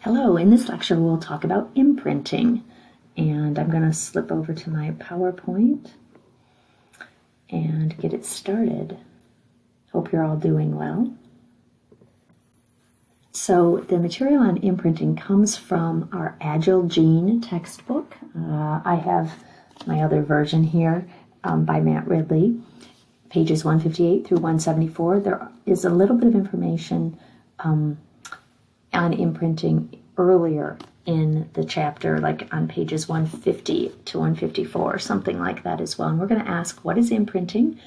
Hello, in this lecture we'll talk about imprinting, and I'm going to slip over to my PowerPoint and get it started. Hope you're all doing well. So the material on imprinting comes from our Agile Gene textbook. I have my other version here by Matt Ridley, pages 158 through 174. There is a little bit of information on imprinting earlier in the chapter, like on pages 150 to 154, something like that as well. And we're going to ask, what is imprinting?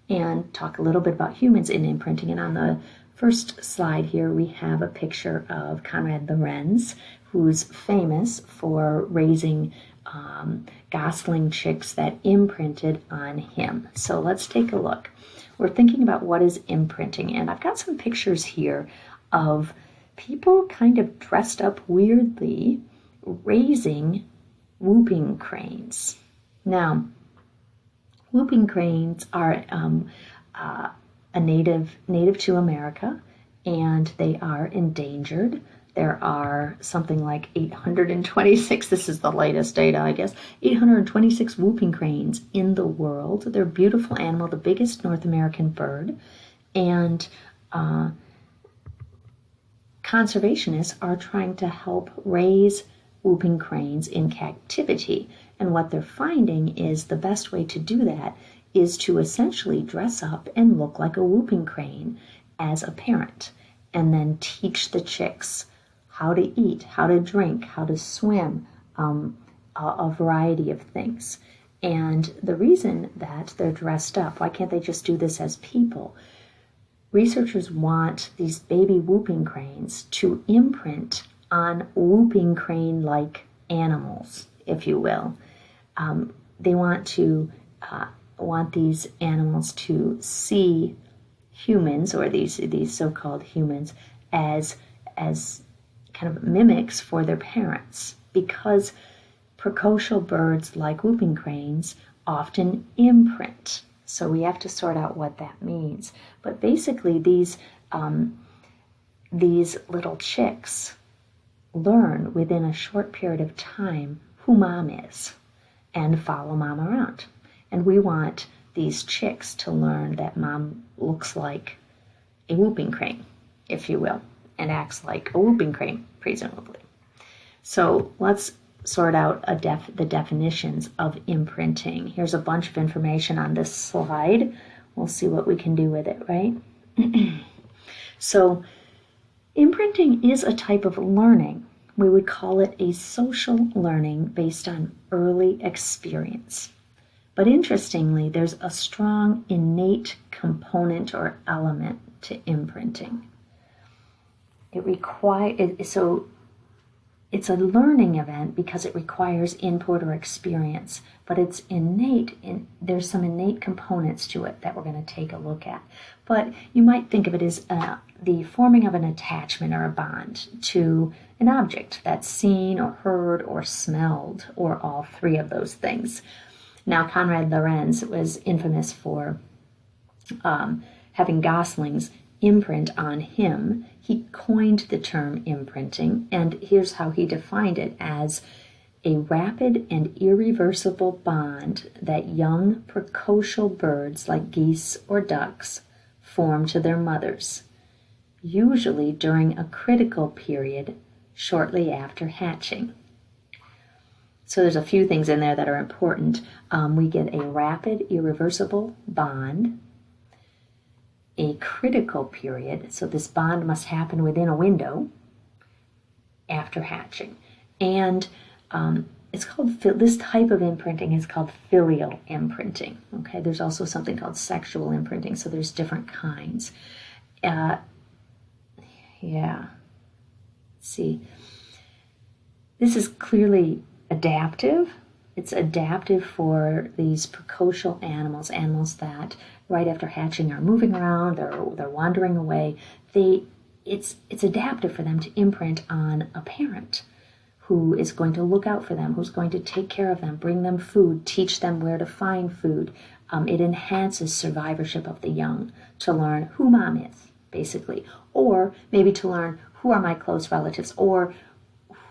And talk a little bit about humans in imprinting. And on the first slide here, we have a picture of Conrad Lorenz, who's famous for raising gosling chicks that imprinted on him. So let's take a look. We're thinking about what is imprinting, and I've got some pictures here of people kind of dressed up weirdly raising whooping cranes. Now, whooping cranes are a native to America, and they are endangered. There are something like 826, this is the latest data, I guess, 826 whooping cranes in the world. They're a beautiful animal, the biggest North American bird, and conservationists are trying to help raise whooping cranes in captivity. And what they're finding is the best way to do that is to essentially dress up and look like a whooping crane as a parent, and then teach the chicks how to eat, how to drink, how to swim, a variety of things. And the reason that they're dressed up, why can't they just do this as people? Researchers want these baby whooping cranes to imprint on whooping crane-like animals, if you will. They want these animals to see humans, or these so-called humans, as kind of mimics for their parents, because precocial birds like whooping cranes often imprint. So we have to sort out what that means. But basically, these little chicks learn within a short period of time who mom is and follow mom around. And we want these chicks to learn that mom looks like a whooping crane, if you will, and acts like a whooping crane, presumably. So let's sort out the definitions of imprinting. Here's a bunch of information on this slide. We'll see what we can do with it, right? So imprinting is a type of learning. We would call it a social learning based on early experience. But interestingly, there's a strong innate component or element to imprinting. It's a learning event because it requires input or experience, but it's innate. There's some innate components to it that we're going to take a look at. But you might think of it as the forming of an attachment or a bond to an object that's seen or heard or smelled, or all three of those things. Now, Conrad Lorenz was infamous for having goslings imprint on him. He coined the term imprinting, and here's how he defined it: as a rapid and irreversible bond that young precocial birds like geese or ducks form to their mothers, usually during a critical period shortly after hatching. So there's a few things in there that are important. We get a rapid, irreversible bond, a critical period, so this bond must happen within a window after hatching. And it's called, this type of imprinting is called filial imprinting. Okay, there's also something called sexual imprinting, so there's different kinds. Let's see. This is clearly adaptive. It's adaptive for these precocial animals that right after hatching are moving around, they're wandering away. It's adaptive for them to imprint on a parent who is going to look out for them, who's going to take care of them, bring them food, teach them where to find food. It enhances survivorship of the young to learn who mom is, basically, or maybe to learn who are my close relatives, or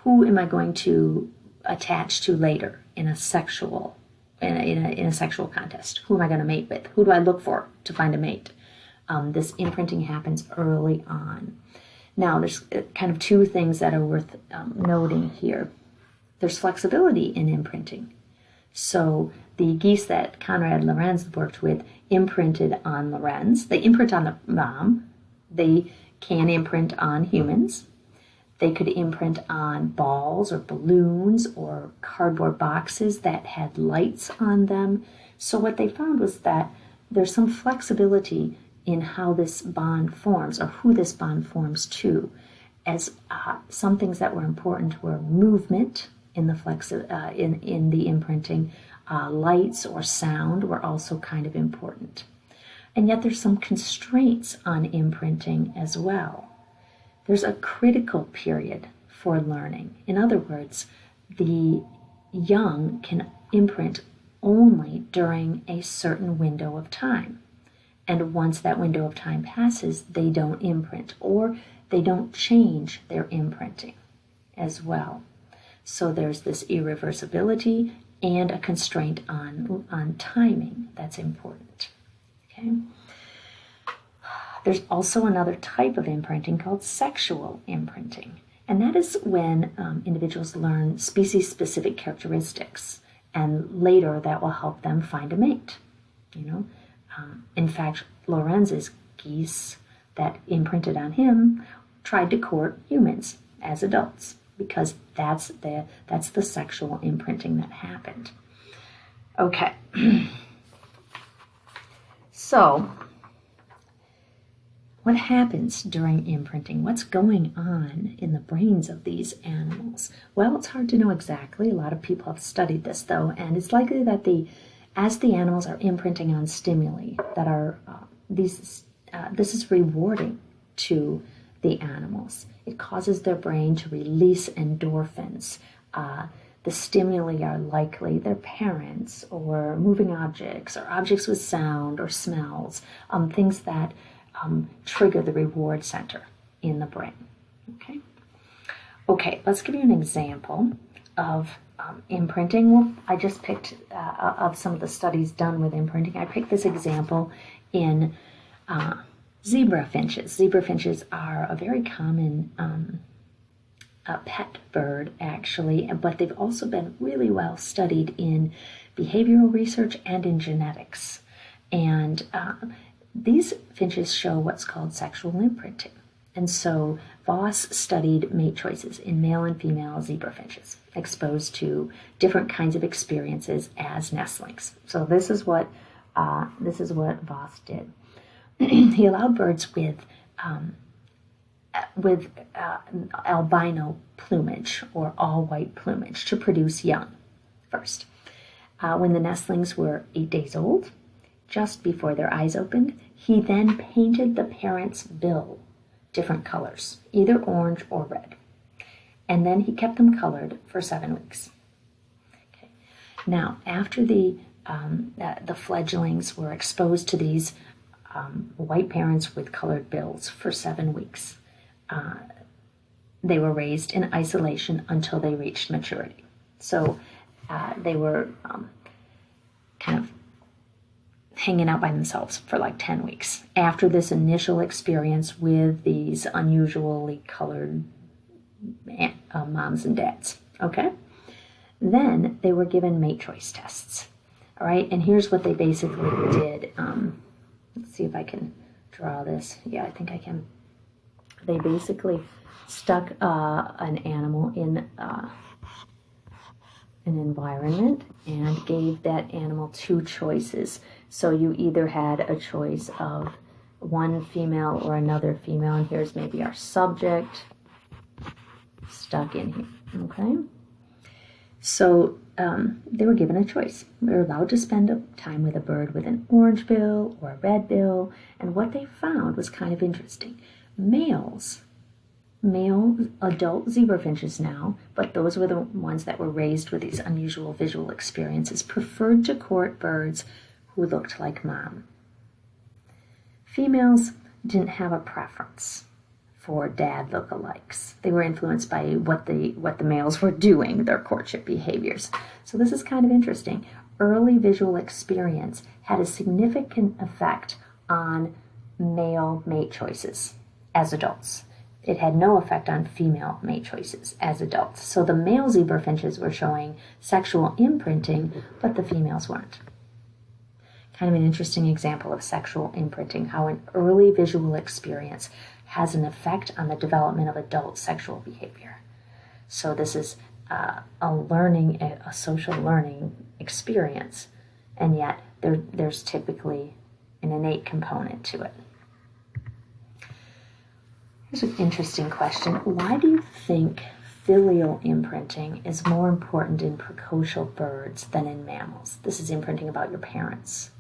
who am I going to attach to later in a sexual contest? Who am I going to mate with? Who do I look for to find a mate? This imprinting happens early on. Now, there's kind of two things that are worth noting here. There's flexibility in imprinting. So the geese that Conrad Lorenz worked with imprinted on Lorenz. They imprint on the mom. They can imprint on humans. They could imprint on balls or balloons or cardboard boxes that had lights on them. So what they found was that there's some flexibility in how this bond forms or who this bond forms to. As some things that were important were movement in the in the imprinting, lights or sound were also kind of important. And yet there's some constraints on imprinting as well. There's a critical period for learning. In other words, the young can imprint only during a certain window of time. And once that window of time passes, they don't imprint, or they don't change their imprinting as well. So there's this irreversibility and a constraint on timing that's important. Okay. There's also another type of imprinting called sexual imprinting, and that is when individuals learn species-specific characteristics, and later that will help them find a mate. In fact, Lorenz's geese that imprinted on him tried to court humans as adults because that's the sexual imprinting that happened. Okay, so what happens during imprinting? What's going on in the brains of these animals? Well, it's hard to know exactly. A lot of people have studied this, though, and it's likely that as the animals are imprinting on stimuli that are this is rewarding to the animals. It causes their brain to release endorphins. The stimuli are likely their parents or moving objects or objects with sound or smells, things that trigger the reward center in the brain. Okay, let's give you an example of imprinting. Well, I just picked of some of the studies done with imprinting. I picked this example in zebra finches. Zebra finches are a very common pet bird, actually, but they've also been really well studied in behavioral research and in genetics. And these finches show what's called sexual imprinting. And so Voss studied mate choices in male and female zebra finches, exposed to different kinds of experiences as nestlings. So this is what Voss did. He allowed birds with albino plumage or all-white plumage to produce young first. When the nestlings were 8 days old, just before their eyes opened, he then painted the parent's bill different colors, either orange or red. And then he kept them colored for 7 weeks. Okay. Now, after the fledglings were exposed to these white parents with colored bills for 7 weeks, they were raised in isolation until they reached maturity. So they were kind of hanging out by themselves for like 10 weeks after this initial experience with these unusually colored moms and dads. Okay? Then they were given mate choice tests. All right, and here's what they basically did. Let's see if I can draw this. Yeah, I think I can. They basically stuck an animal in an environment and gave that animal 2 choices. So you either had a choice of one female or another female, and here's maybe our subject stuck in here, okay? So they were given a choice. They were allowed to spend time with a bird with an orange bill or a red bill, and what they found was kind of interesting. Male adult zebra finches now, but those were the ones that were raised with these unusual visual experiences, preferred to court birds who looked like mom. Females didn't have a preference for dad lookalikes. They were influenced by what the males were doing, their courtship behaviors. So this is kind of interesting. Early visual experience had a significant effect on male mate choices as adults. It had no effect on female mate choices as adults. So the male zebra finches were showing sexual imprinting, but the females weren't. Kind of an interesting example of sexual imprinting, how an early visual experience has an effect on the development of adult sexual behavior. So this is a social learning experience, and yet there's typically an innate component to it. Here's an interesting question. Why do you think filial imprinting is more important in precocial birds than in mammals? This is imprinting about your parents,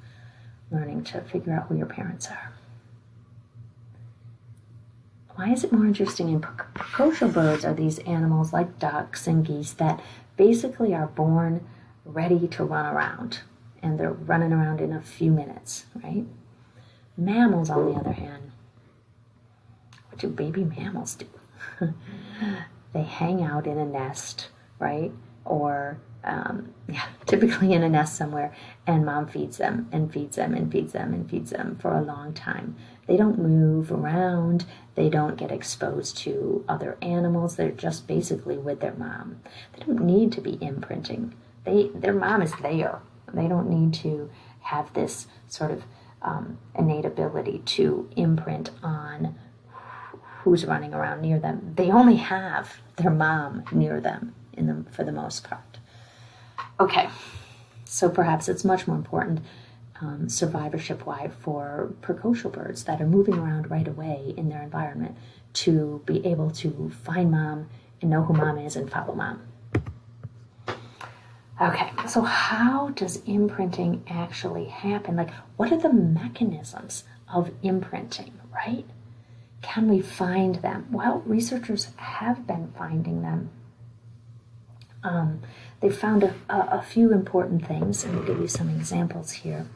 learning to figure out who your parents are. Why is it more interesting in precocial birds? Are these animals like ducks and geese that basically are born ready to run around, and they're running around in a few minutes, right? Mammals, on the other hand, what do baby mammals do? They hang out in a nest, right? Or, typically in a nest somewhere, and mom feeds them and feeds them and feeds them and feeds them for a long time. They don't move around. They don't get exposed to other animals. They're just basically with their mom. They don't need to be imprinting. Their mom is there. They don't need to have this sort of innate ability to imprint on who's running around near them. They only have their mom near them for the most part. Okay, so perhaps it's much more important survivorship-wise for precocial birds that are moving around right away in their environment to be able to find mom and know who mom is and follow mom. Okay, so how does imprinting actually happen? Like, what are the mechanisms of imprinting, right? Can we find them? Well, researchers have been finding them. They found a few important things, and I'll give you some examples here.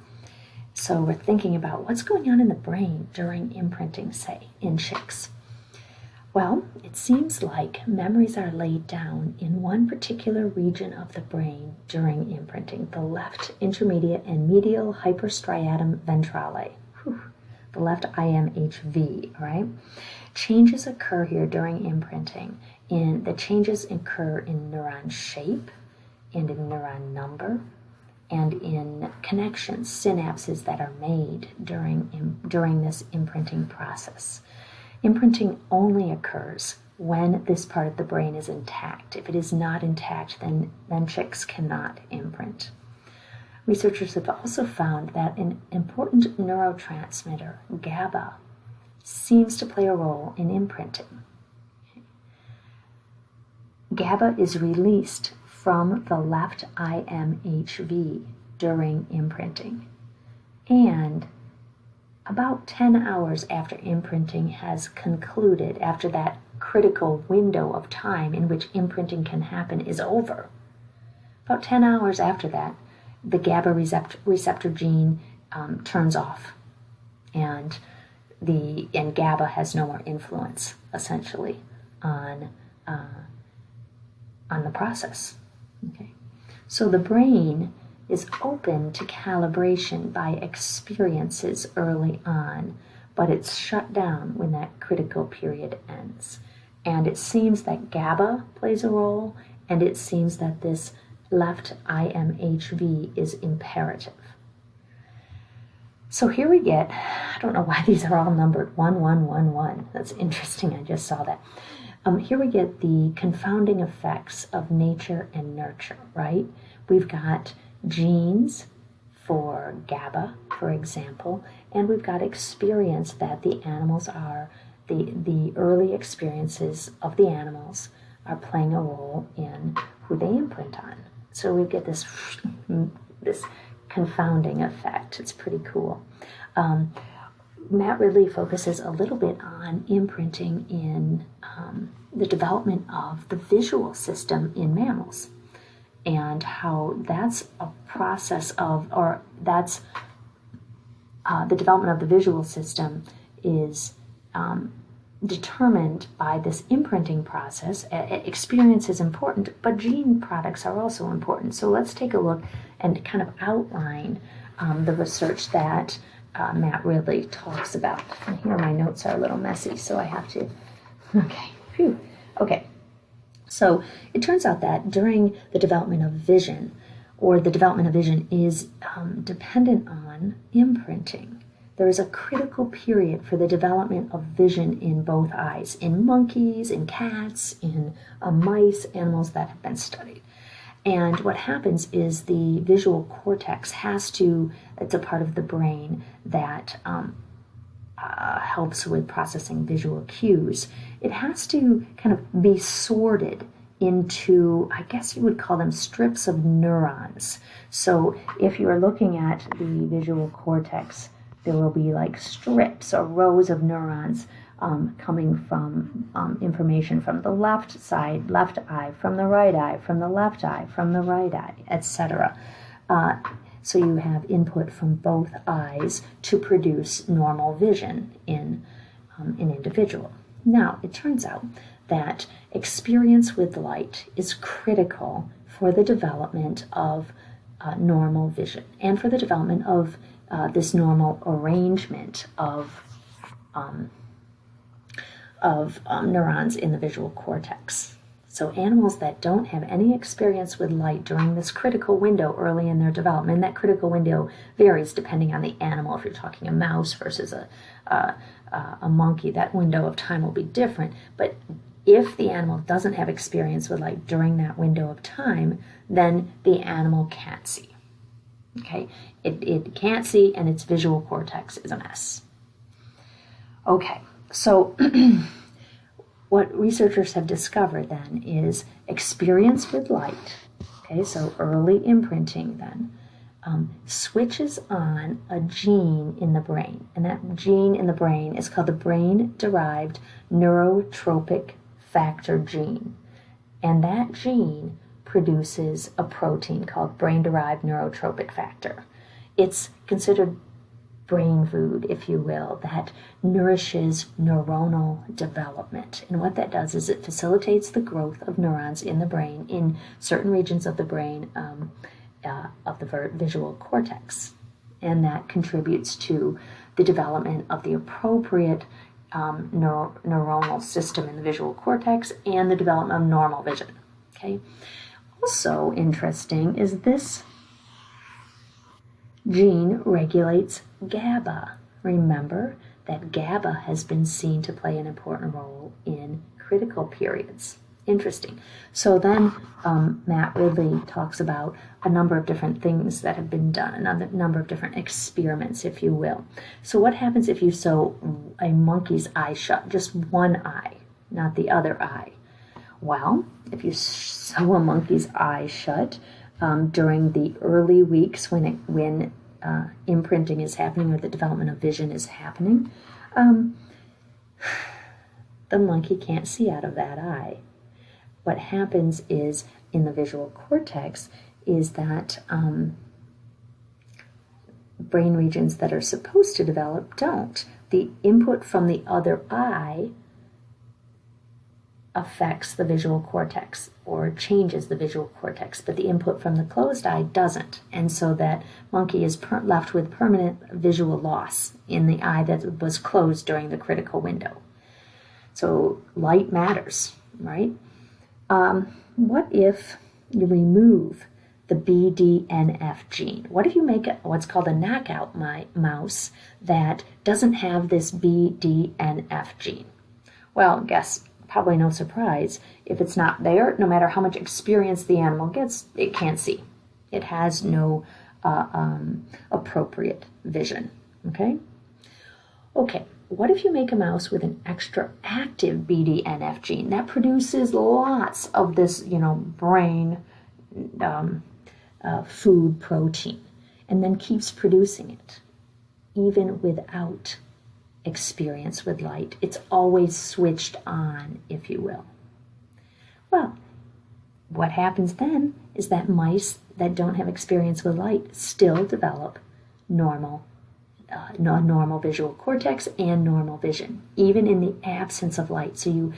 So we're thinking about what's going on in the brain during imprinting, say, in chicks. Well, it seems like memories are laid down in one particular region of the brain during imprinting, the left intermediate and medial hyperstriatum ventrale. The left IMHV, right? Changes occur here during imprinting. The changes occur in neuron shape and in neuron number and in connections, synapses that are made during this imprinting process. Imprinting only occurs when this part of the brain is intact. If it is not intact, then chicks cannot imprint. Researchers have also found that an important neurotransmitter, GABA, seems to play a role in imprinting. GABA is released from the left IMHV during imprinting. And about 10 hours after imprinting has concluded, after that critical window of time in which imprinting can happen is over, about 10 hours after that, the GABA receptor gene turns off, and GABA has no more influence, essentially, on the process. Okay, so the brain is open to calibration by experiences early on, but it's shut down when that critical period ends. And it seems that GABA plays a role, and it seems that this left IMHV is imperative. So here we get, I don't know why these are all numbered, 1111. That's interesting, I just saw that. Here we get the confounding effects of nature and nurture, right? We've got genes for GABA, for example, and we've got experience that the animals are, the early experiences of the animals are playing a role in who they imprint on. So we get this confounding effect. It's pretty cool. Matt Ridley focuses a little bit on imprinting in the development of the visual system in mammals, and how that's a process of, or that's the development of the visual system is determined by this imprinting process. Experience is important, but gene products are also important. So let's take a look and kind of outline the research that Matt Ridley talks about. And here my notes are a little messy, so I have to, okay, phew. Okay, so it turns out that during the development of vision, or the development of vision is dependent on imprinting. There is a critical period for the development of vision in both eyes, in monkeys, in cats, in mice, animals that have been studied. And what happens is the visual cortex has to, it's a part of the brain that helps with processing visual cues. It has to kind of be sorted into, I guess you would call them strips of neurons. So if you are looking at the visual cortex, there will be like strips or rows of neurons coming from information from the left side, left eye, from the right eye, from the left eye, from the right eye, etc. So you have input from both eyes to produce normal vision in an individual. Now, it turns out that experience with light is critical for the development of normal vision and for the development of this normal arrangement of neurons in the visual cortex. So animals that don't have any experience with light during this critical window early in their development, and that critical window varies depending on the animal. If you're talking a mouse versus a monkey, that window of time will be different. But if the animal doesn't have experience with light during that window of time, then the animal can't see. Okay, it can't see, and its visual cortex is a mess. Okay, so what researchers have discovered then is experience with light. Okay, so early imprinting then switches on a gene in the brain, and that gene in the brain is called the brain-derived neurotropic factor gene, and that gene produces a protein called brain-derived neurotropic factor. It's considered brain food, if you will, that nourishes neuronal development. And what that does is it facilitates the growth of neurons in the brain, in certain regions of the brain of the visual cortex. And that contributes to the development of the appropriate neuronal system in the visual cortex and the development of normal vision. Okay. Also interesting is this gene regulates GABA. Remember that GABA has been seen to play an important role in critical periods. Interesting. So then Matt Ridley talks about a number of different things that have been done, a number of different experiments, if you will. So what happens if you sew a monkey's eye shut, just one eye, not the other eye? Well, if you sew a monkey's eye shut during the early weeks when imprinting is happening or the development of vision is happening, the monkey can't see out of that eye. What happens is in the visual cortex is that brain regions that are supposed to develop don't. The input from the other eye affects the visual cortex or changes the visual cortex, but the input from the closed eye doesn't. And so that monkey is left with permanent visual loss in the eye that was closed during the critical window. So light matters, right? What if you remove the BDNF gene? What if you make what's called a knockout mouse that doesn't have this BDNF gene? Well, guess probably no surprise, if it's not there, no matter how much experience the animal gets, it can't see. It has no appropriate vision, okay? Okay, what if you make a mouse with an extra active BDNF gene that produces lots of this, brain food protein, and then keeps producing it, even without experience with light? It's always switched on, if you will. Well, what happens then is that mice that don't have experience with light still develop normal normal visual cortex and normal vision, even in the absence of light. So you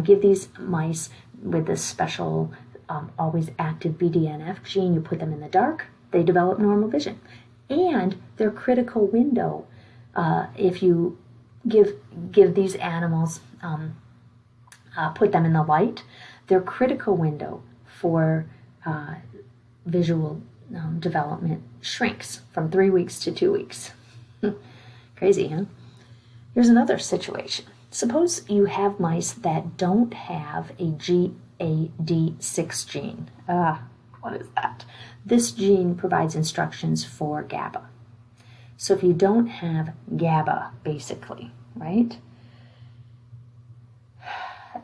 give these mice with this special always active BDNF gene, you put them in the dark, they develop normal vision. And their critical window, if you give these animals, put them in the light, their critical window for visual development shrinks from 3 weeks to 2 weeks. Crazy, huh? Here's another situation. Suppose you have mice that don't have a GAD6 gene. What is that? This gene provides instructions for GABA. So if you don't have GABA, basically, right?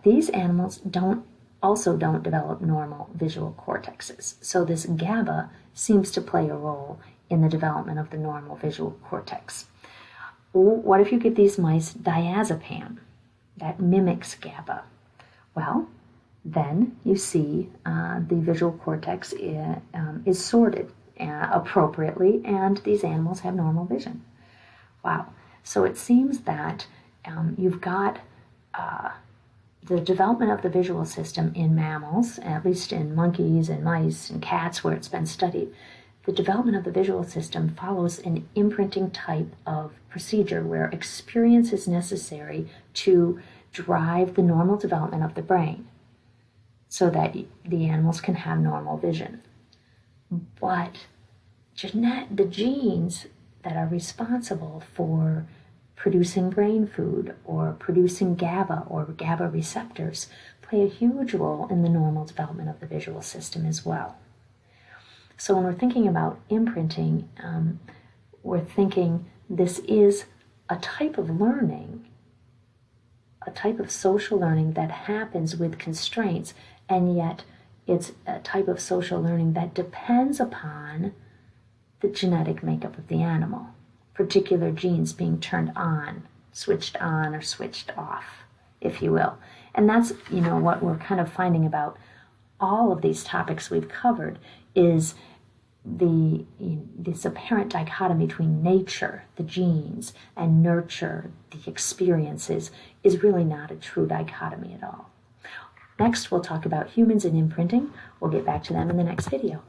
These animals also don't develop normal visual cortexes. So this GABA seems to play a role in the development of the normal visual cortex. What if you give these mice diazepam that mimics GABA? Well, then you see the visual cortex is sorted appropriately, and these animals have normal vision. Wow. So it seems that you've got the development of the visual system in mammals, at least in monkeys and mice and cats where it's been studied. The development of the visual system follows an imprinting type of procedure where experience is necessary to drive the normal development of the brain so that the animals can have normal vision. But the genes that are responsible for producing brain food or producing GABA or GABA receptors play a huge role in the normal development of the visual system as well. So when we're thinking about imprinting, we're thinking this is a type of learning, a type of social learning that happens with constraints, and yet it's a type of social learning that depends upon the genetic makeup of the animal, particular genes being turned on, switched on, or switched off, if you will. And that's, what we're kind of finding about all of these topics we've covered is this apparent dichotomy between nature, the genes, and nurture, the experiences, is really not a true dichotomy at all. Next, we'll talk about humans and imprinting. We'll get back to them in the next video.